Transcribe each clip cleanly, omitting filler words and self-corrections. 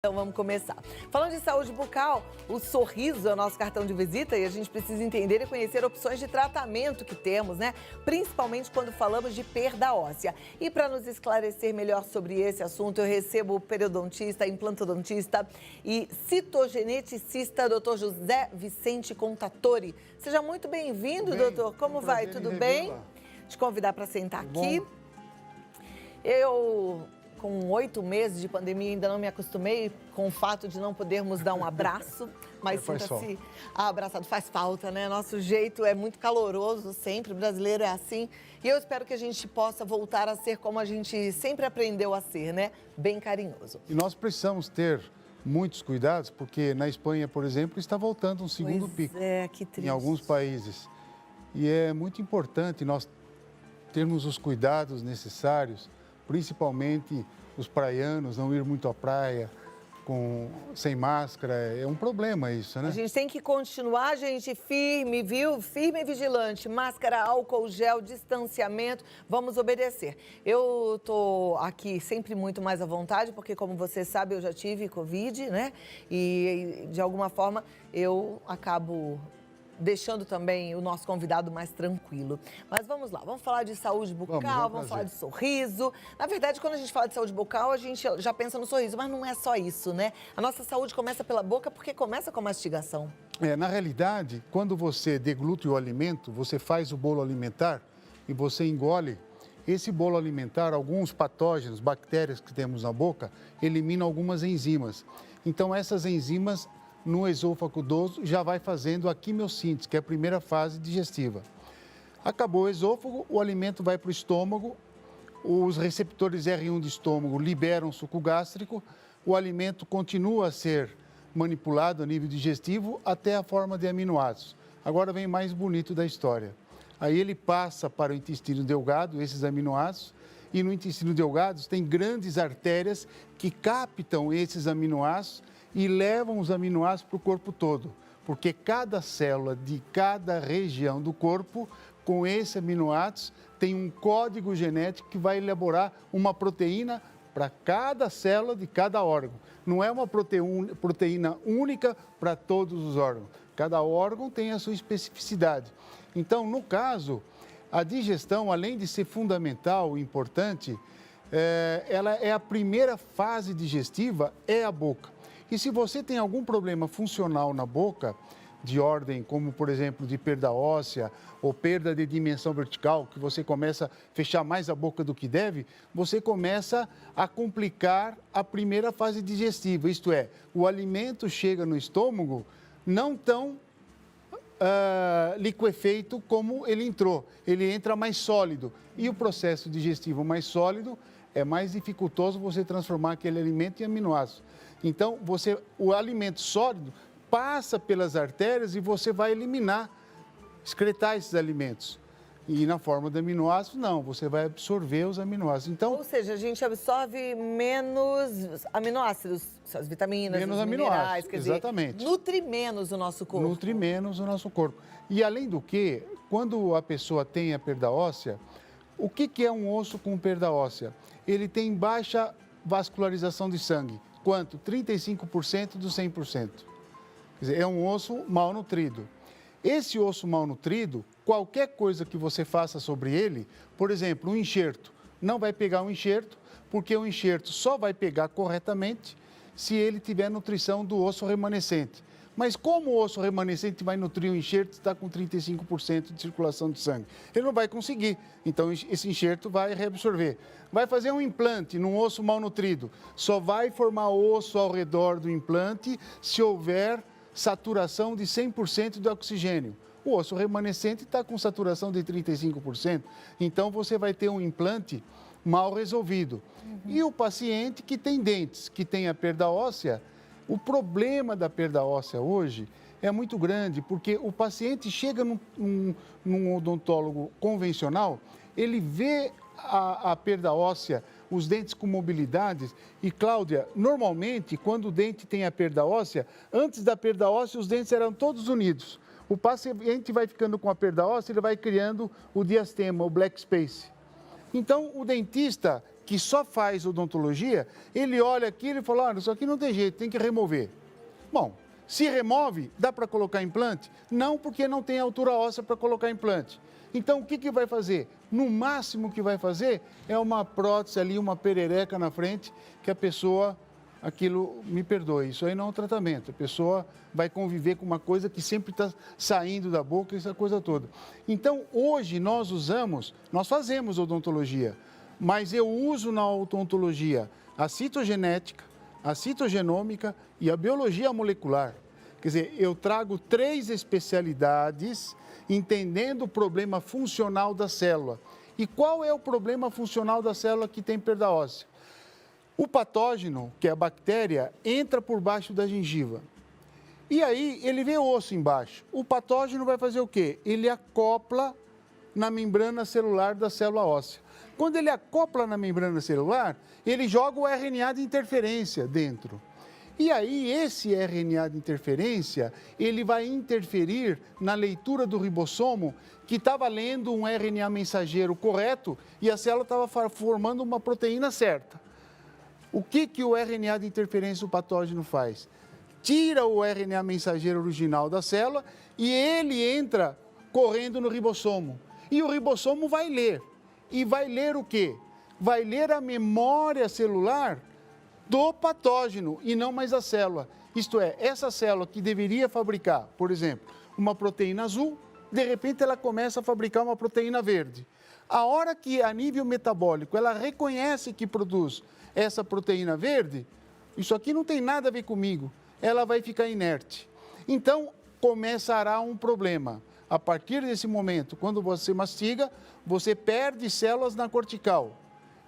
Então vamos começar. Falando de saúde bucal, o sorriso é o nosso cartão de visita e a gente precisa entender e conhecer opções de tratamento que temos, né? Principalmente quando falamos de perda óssea. E para nos esclarecer melhor sobre esse assunto, eu recebo o periodontista, implantodontista e citogeneticista, Dr. José Vicente Contatori. Seja muito bem-vindo, doutor. Como vai? Tudo bem? Te convidar para sentar aqui. Com 8 meses de pandemia, ainda não me acostumei com o fato de não podermos dar um abraço, mas sinta-se abraçado. Faz falta, né? Nosso jeito é muito caloroso sempre, o brasileiro é assim. E eu espero que a gente possa voltar a ser como a gente sempre aprendeu a ser, né? Bem carinhoso. E nós precisamos ter muitos cuidados, porque na Espanha, por exemplo, está voltando um segundo pico. Que triste. Em alguns países. E é muito importante nós termos os cuidados necessários, principalmente os praianos, não ir muito à praia sem máscara. É um problema isso, né? A gente tem que continuar, gente, firme, viu? Firme e vigilante. Máscara, álcool, gel, distanciamento. Vamos obedecer. Eu tô aqui sempre muito mais à vontade, porque, como você sabe, eu já tive Covid, né? E, de alguma forma, eu acabo deixando também o nosso convidado mais tranquilo. Mas vamos lá, vamos falar de saúde bucal, vamos falar de sorriso. Na verdade, quando a gente fala de saúde bucal, a gente já pensa no sorriso, mas não é só isso, né? A nossa saúde começa pela boca porque começa com a mastigação. Na realidade, quando você deglute o alimento, você faz o bolo alimentar e você engole. Esse bolo alimentar, alguns patógenos, bactérias que temos na boca, eliminam algumas enzimas. Então, essas enzimas no esôfago doso já vai fazendo a quimiossíntese, que é a primeira fase digestiva. Acabou o esôfago, o alimento vai para o estômago, os receptores R1 do estômago liberam suco gástrico, o alimento continua a ser manipulado a nível digestivo até a forma de aminoácidos. Agora vem o mais bonito da história. Aí ele passa para o intestino delgado, esses aminoácidos, e no intestino delgado tem grandes artérias que captam esses aminoácidos e levam os aminoácidos para o corpo todo, porque cada célula de cada região do corpo, com esses aminoácidos, tem um código genético que vai elaborar uma proteína para cada célula de cada órgão. Não é uma proteína única para todos os órgãos. Cada órgão tem a sua especificidade. Então, no caso, a digestão, além de ser fundamental e importante, ela é a primeira fase digestiva, é a boca. E se você tem algum problema funcional na boca, de ordem como, por exemplo, de perda óssea ou perda de dimensão vertical, que você começa a fechar mais a boca do que deve, você começa a complicar a primeira fase digestiva. Isto é, o alimento chega no estômago não tão liquefeito como ele entrou. Ele entra mais sólido. E o processo digestivo mais sólido é mais dificultoso você transformar aquele alimento em aminoácidos. Então, o alimento sólido passa pelas artérias e você vai excretar esses alimentos. E na forma de aminoácidos, não, você vai absorver os aminoácidos. Então, ou seja, a gente absorve menos aminoácidos, as vitaminas, menos os minerais, aminoácidos, exatamente. Nutre menos o nosso corpo. Nutre menos o nosso corpo. E além do que, quando a pessoa tem a perda óssea, o que é um osso com perda óssea? Ele tem baixa vascularização de sangue. Quanto? 35% dos 100%. Quer dizer, é um osso mal nutrido. Esse osso mal nutrido, qualquer coisa que você faça sobre ele, por exemplo, um enxerto, não vai pegar um enxerto, porque o enxerto só vai pegar corretamente se ele tiver nutrição do osso remanescente. Mas como o osso remanescente vai nutrir o enxerto se está com 35% de circulação de sangue? Ele não vai conseguir, então esse enxerto vai reabsorver. Vai fazer um implante num osso mal nutrido, só vai formar osso ao redor do implante se houver saturação de 100% de oxigênio. O osso remanescente está com saturação de 35%, então você vai ter um implante mal resolvido. E o paciente que tem dentes, que tem a perda óssea, o problema da perda óssea hoje é muito grande, porque o paciente chega num odontólogo convencional, ele vê a perda óssea, os dentes com mobilidades. E, Cláudia, normalmente, quando o dente tem a perda óssea, antes da perda óssea, os dentes eram todos unidos. O paciente vai ficando com a perda óssea, ele vai criando o diastema, o black space. Então, o dentista que só faz odontologia, ele olha aquilo e fala, olha, isso aqui não tem jeito, tem que remover. Bom, se remove, dá para colocar implante? Não, porque não tem altura óssea para colocar implante. Então, o que vai fazer? No máximo que vai fazer é uma prótese ali, uma perereca na frente, que a pessoa, aquilo, me perdoe, isso aí não é um tratamento. A pessoa vai conviver com uma coisa que sempre está saindo da boca, essa coisa toda. Então, hoje nós fazemos odontologia, mas eu uso na odontologia a citogenética, a citogenômica e a biologia molecular. Quer dizer, eu trago 3 especialidades entendendo o problema funcional da célula. E qual é o problema funcional da célula que tem perda óssea? O patógeno, que é a bactéria, entra por baixo da gengiva. E aí ele vê osso embaixo. O patógeno vai fazer o quê? Ele acopla na membrana celular da célula óssea. Quando ele acopla na membrana celular, ele joga o RNA de interferência dentro. E aí, esse RNA de interferência, ele vai interferir na leitura do ribossomo, que estava lendo um RNA mensageiro correto e a célula estava formando uma proteína certa. O que o RNA de interferência do patógeno faz? Tira o RNA mensageiro original da célula e ele entra correndo no ribossomo. E o ribossomo vai ler. E vai ler o quê? Vai ler a memória celular do patógeno e não mais a célula. Isto é, essa célula que deveria fabricar, por exemplo, uma proteína azul, de repente ela começa a fabricar uma proteína verde. A hora que a nível metabólico ela reconhece que produz essa proteína verde, isso aqui não tem nada a ver comigo, ela vai ficar inerte. Então, começará um problema. A partir desse momento, quando você mastiga, você perde células na cortical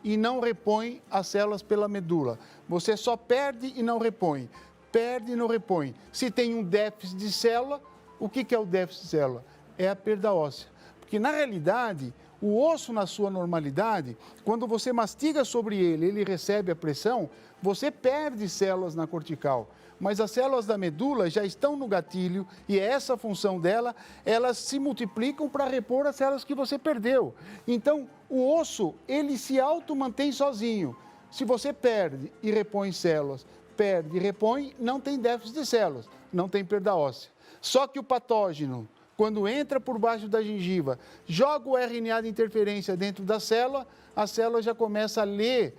e não repõe as células pela medula. Você só perde e não repõe. Perde e não repõe. Se tem um déficit de célula, o que é o déficit de célula? É a perda óssea. Porque, na realidade, o osso na sua normalidade, quando você mastiga sobre ele, ele recebe a pressão, você perde células na cortical. Mas as células da medula já estão no gatilho e é essa a função dela, elas se multiplicam para repor as células que você perdeu. Então, o osso, ele se auto-mantém sozinho. Se você perde e repõe células, perde e repõe, não tem déficit de células, não tem perda óssea. Só que o patógeno, quando entra por baixo da gengiva, joga o RNA de interferência dentro da célula, a célula já começa a ler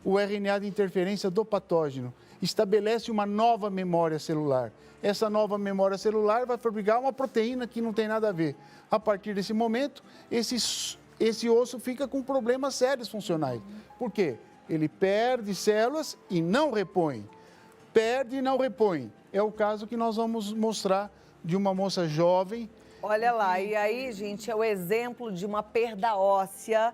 o RNA de interferência do patógeno, estabelece uma nova memória celular. Essa nova memória celular vai fabricar uma proteína que não tem nada a ver. A partir desse momento, esse osso fica com problemas sérios funcionais. Por quê? Ele perde células e não repõe. Perde e não repõe. É o caso que nós vamos mostrar de uma moça jovem. Olha lá, e aí, gente, é o exemplo de uma perda óssea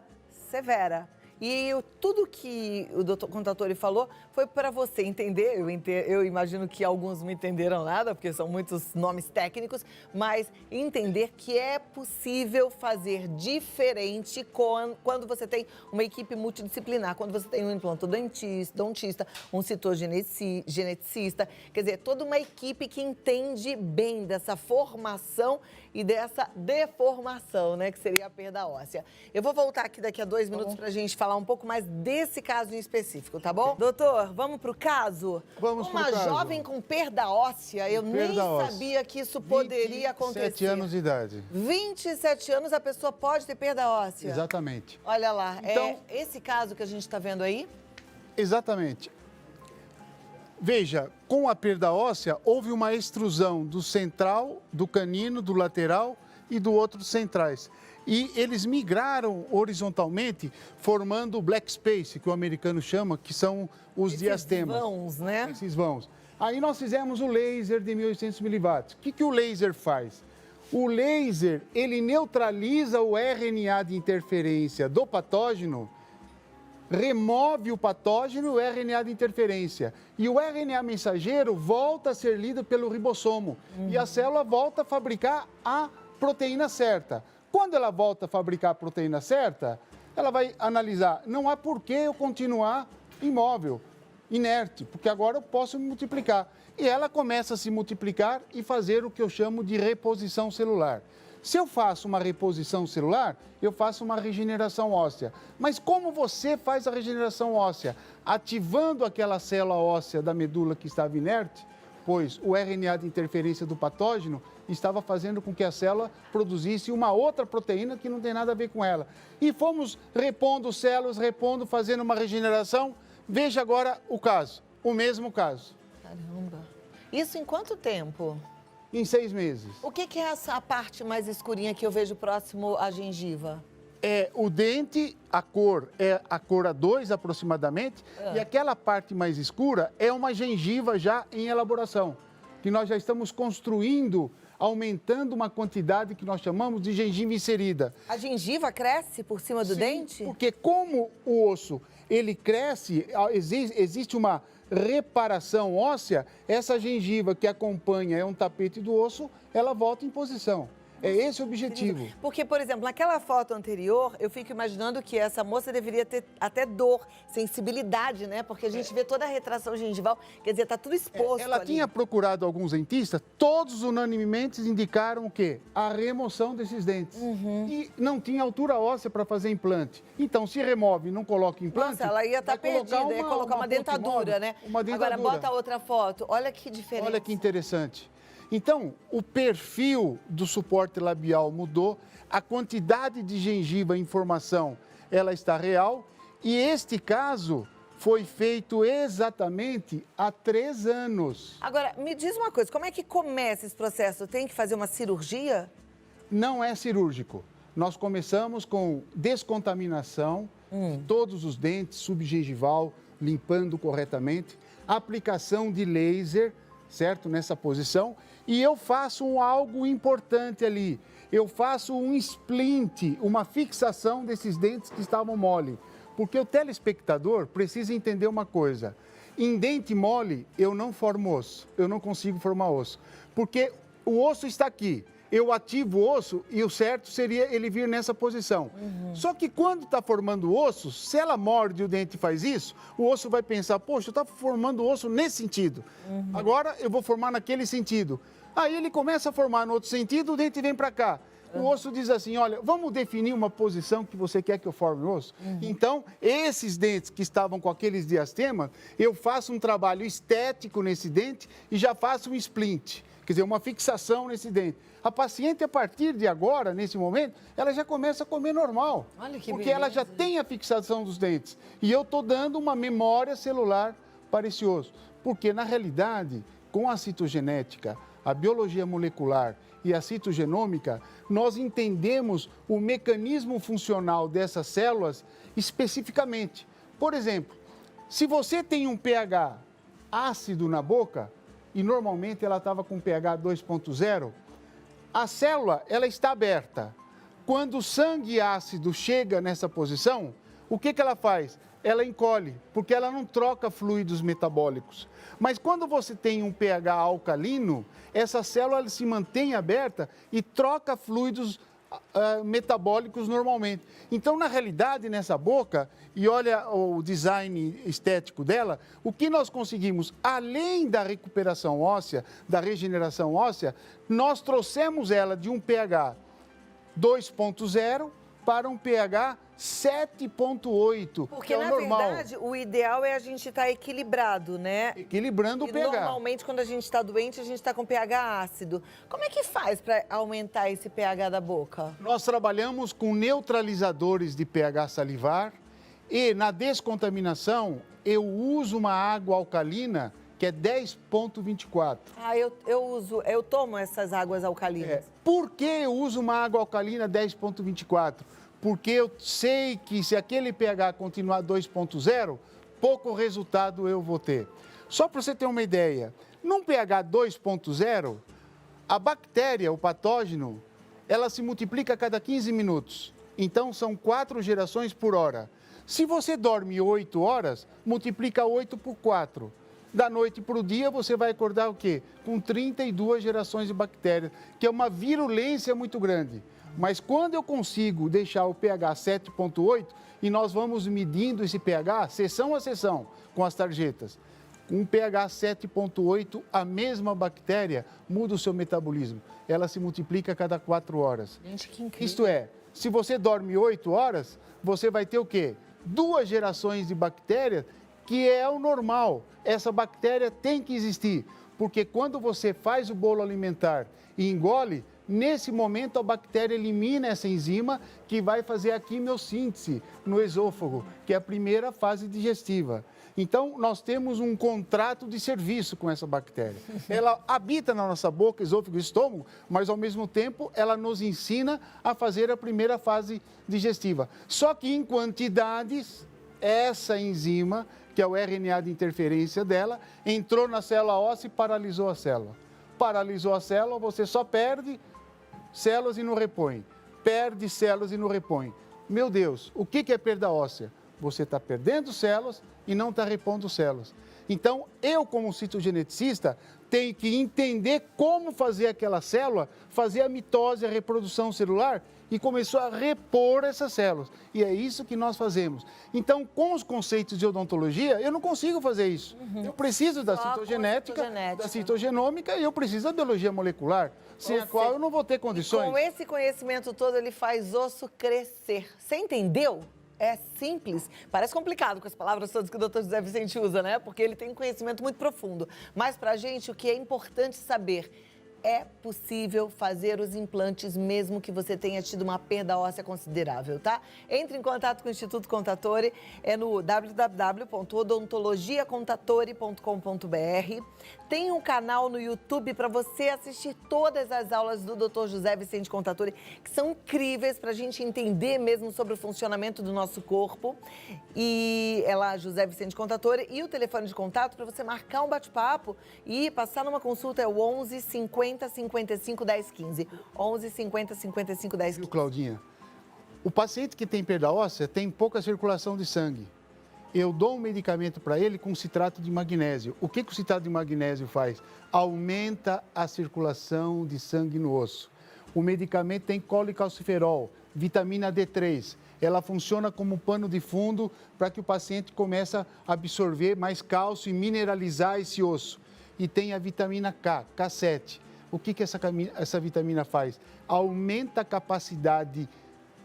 severa. E tudo que o doutor Contatori falou foi para você entender. Eu imagino que alguns não entenderam nada, porque são muitos nomes técnicos, mas entender que é possível fazer diferente quando você tem uma equipe multidisciplinar, quando você tem um implantodontista, um citogeneticista, quer dizer, toda uma equipe que entende bem dessa formação e dessa deformação, né, que seria a perda óssea. Eu vou voltar aqui daqui a 2 minutos para a gente falar um pouco mais desse caso em específico, tá bom? Doutor, vamos pro caso? Vamos pro caso. Uma jovem com perda óssea, eu nem sabia que isso poderia acontecer. 27 anos de idade. 27 anos, a pessoa pode ter perda óssea? Exatamente. Olha lá, então, é esse caso que a gente está vendo aí? Exatamente. Veja, com a perda óssea, houve uma extrusão do central, do canino, do lateral e do outro centrais. E eles migraram horizontalmente, formando o black space, que o americano chama, que são os diastemas. Esses vãos, né? Esses vãos. Aí nós fizemos o laser de 1.800 miliwatts. O que o laser faz? O laser, ele neutraliza o RNA de interferência do patógeno, remove o patógeno, o RNA de interferência. E o RNA mensageiro volta a ser lido pelo ribossomo. E a célula volta a fabricar a proteína certa. Quando ela volta a fabricar a proteína certa, ela vai analisar, não há por que eu continuar imóvel, inerte, porque agora eu posso me multiplicar. E ela começa a se multiplicar e fazer o que eu chamo de reposição celular. Se eu faço uma reposição celular, eu faço uma regeneração óssea. Mas como você faz a regeneração óssea? Ativando aquela célula óssea da medula que estava inerte, pois o RNA de interferência do patógeno estava fazendo com que a célula produzisse uma outra proteína que não tem nada a ver com ela. E fomos repondo células, fazendo uma regeneração. Veja agora o caso, o mesmo caso. Caramba. Isso em quanto tempo? Em 6 meses. O que é essa parte mais escurinha que eu vejo próximo à gengiva? É o dente, a cor é a cor A2 aproximadamente, e aquela parte mais escura é uma gengiva já em elaboração, que nós já estamos construindo, aumentando uma quantidade que nós chamamos de gengiva inserida. A gengiva cresce por cima do dente? Porque como o osso, ele cresce, existe uma reparação óssea, essa gengiva que acompanha é um tapete do osso, ela volta em posição. É esse o objetivo. Porque, por exemplo, naquela foto anterior, eu fico imaginando que essa moça deveria ter até dor, sensibilidade, né? Porque a gente vê toda a retração gengival, quer dizer, tá tudo exposto Ela ali. tinha procurado alguns dentistas, todos unanimemente indicaram o quê? A remoção desses dentes. E não tinha altura óssea para fazer implante. Então, se remove e não coloca implante... Nossa, ela ia estar perdida, ia colocar uma dentadura, né? Uma dentadura. Agora, bota outra foto. Olha que diferença. Olha que interessante. Então, o perfil do suporte labial mudou, a quantidade de gengiva em formação, ela está real, e este caso foi feito exatamente há 3 anos. Agora, me diz uma coisa, como é que começa esse processo? Tem que fazer uma cirurgia? Não é cirúrgico. Nós começamos com descontaminação de todos os dentes, subgengival, limpando corretamente, aplicação de laser, certo? Nessa posição. E eu faço algo importante ali. Eu faço um splint, uma fixação desses dentes que estavam mole. Porque o telespectador precisa entender uma coisa. Em dente mole, eu não formo osso. Eu não consigo formar osso. Porque o osso está aqui. Eu ativo o osso e o certo seria ele vir nessa posição. Só que quando está formando osso, se ela morde o dente e faz isso, o osso vai pensar, poxa, eu estava formando osso nesse sentido. Agora eu vou formar naquele sentido. Aí ele começa a formar no outro sentido, o dente vem para cá. O osso diz assim, olha, vamos definir uma posição que você quer que eu forme o osso? Então, esses dentes que estavam com aqueles diastemas, eu faço um trabalho estético nesse dente e já faço um splint, quer dizer, uma fixação nesse dente. A paciente, a partir de agora, nesse momento, ela já começa a comer normal. Olha que porque ela já tem a fixação dos dentes. E eu estou dando uma memória celular para esse osso. Porque, na realidade, com a citogenética, a biologia molecular e a citogenômica, nós entendemos o mecanismo funcional dessas células especificamente. Por exemplo, se você tem um pH ácido na boca, e normalmente ela estava com pH 2.0, a célula ela está aberta. Quando o sangue ácido chega nessa posição, o que ela faz? Ela encolhe, porque ela não troca fluidos metabólicos. Mas quando você tem um pH alcalino, essa célula ela se mantém aberta e troca fluidos metabólicos normalmente. Então, na realidade, nessa boca, e olha o design estético dela, o que nós conseguimos, além da recuperação óssea, da regeneração óssea, nós trouxemos ela de um pH 2.0 para um pH 7.8, Porque, que é o na normal. verdade, o ideal é a gente estar equilibrado, né? Equilibrando o E pH. normalmente, quando a gente está doente, a gente está com pH ácido. Como é que faz para aumentar esse pH da boca? Nós trabalhamos com neutralizadores de pH salivar e na descontaminação eu uso uma água alcalina que é 10.24. Ah, eu tomo essas águas alcalinas. Por que eu uso uma água alcalina 10.24? Porque eu sei que se aquele pH continuar 2.0, pouco resultado eu vou ter. Só para você ter uma ideia, num pH 2.0, a bactéria, o patógeno, ela se multiplica a cada 15 minutos. Então, são 4 gerações por hora. Se você dorme 8 horas, multiplica 8 por 4. Da noite para o dia, você vai acordar o quê? Com 32 gerações de bactérias, que é uma virulência muito grande. Mas quando eu consigo deixar o pH 7.8, e nós vamos medindo esse pH, sessão a sessão, com as tarjetas, Com um pH 7,8, a mesma bactéria muda o seu metabolismo. Ela se multiplica a cada 4 horas. Gente, que incrível. Isto é, se você dorme 8 horas, você vai ter o quê? 2 gerações de bactérias, que é o normal. Essa bactéria tem que existir, porque quando você faz o bolo alimentar e engole, nesse momento a bactéria elimina essa enzima que vai fazer a quimiossíntese no esôfago, que é a primeira fase digestiva. Então, nós temos um contrato de serviço com essa bactéria. Ela habita na nossa boca, esôfago e estômago, mas, ao mesmo tempo, ela nos ensina a fazer a primeira fase digestiva. Só que, em quantidades, essa enzima, que é o RNA de interferência dela, entrou na célula óssea e paralisou a célula. Paralisou a célula, você só perde células e não repõe. Perde células e não repõe. Meu Deus, o que é perda óssea? Você está perdendo células e não está repondo células. Então, eu, como citogeneticista, tenho que entender como fazer aquela célula, fazer a mitose, a reprodução celular e começou a repor essas células. E é isso que nós fazemos. Então, com os conceitos de odontologia, eu não consigo fazer isso. Eu preciso da citogenética, da citogenômica e eu preciso da biologia molecular, sem a qual eu não vou ter condições. Com esse conhecimento todo, ele faz osso crescer. Você entendeu? É simples, parece complicado com as palavras todas que o Dr. José Vicente usa, né? Porque ele tem um conhecimento muito profundo. Mas pra gente, o que é importante saber, é possível fazer os implantes mesmo que você tenha tido uma perda óssea considerável, tá? Entre em contato com o Instituto Contatore, é no www.odontologiacontatore.com.br. Tem um canal no YouTube para você assistir todas as aulas do Dr. José Vicente Contatore, que são incríveis para a gente entender mesmo sobre o funcionamento do nosso corpo. E é lá, José Vicente Contatore. E o telefone de contato para você marcar um bate-papo e passar numa consulta é o 11 50 55 10 15. 11 50 55 10 15. Viu, Claudinha? O paciente que tem perda óssea tem pouca circulação de sangue. Eu dou um medicamento para ele com citrato de magnésio. O que o citrato de magnésio faz? Aumenta a circulação de sangue no osso. O medicamento tem colecalciferol, vitamina D3. Ela funciona como pano de fundo para que o paciente comece a absorver mais cálcio e mineralizar esse osso. E tem a vitamina K, K7. O que essa vitamina faz? Aumenta a capacidade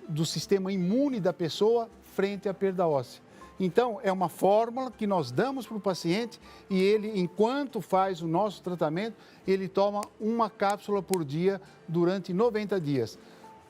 do sistema imune da pessoa frente à perda óssea. Então, é uma fórmula que nós damos para o paciente e ele, enquanto faz o nosso tratamento, ele toma uma cápsula por dia durante 90 dias.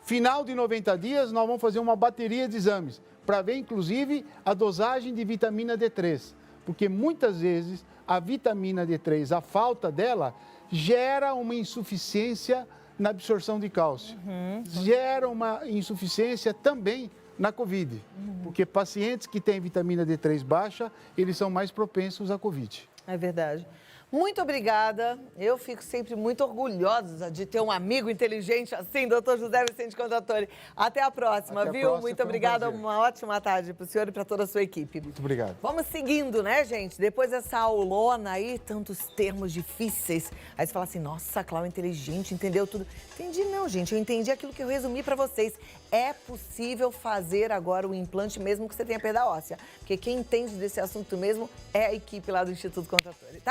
Final de 90 dias, nós vamos fazer uma bateria de exames para ver, inclusive, a dosagem de vitamina D3. Porque muitas vezes a vitamina D3, a falta dela, gera uma insuficiência na absorção de cálcio. Gera uma insuficiência também na Covid, porque pacientes que têm vitamina D3 baixa, eles são mais propensos à Covid. É verdade. Muito obrigada. Eu fico sempre muito orgulhosa de ter um amigo inteligente assim, Dr. José Vicente Contatore. Até a próxima, viu? Muito obrigada. Uma ótima tarde para o senhor e para toda a sua equipe. Muito obrigado. Vamos seguindo, né, gente? Depois dessa aulona aí, tantos termos difíceis. Aí você fala assim, nossa, Cláudia inteligente, entendeu tudo. Entendi não, gente. Eu entendi aquilo que eu resumi para vocês. É possível fazer agora o implante mesmo que você tenha perda óssea. Porque quem entende desse assunto mesmo é a equipe lá do Instituto Contatore, tá?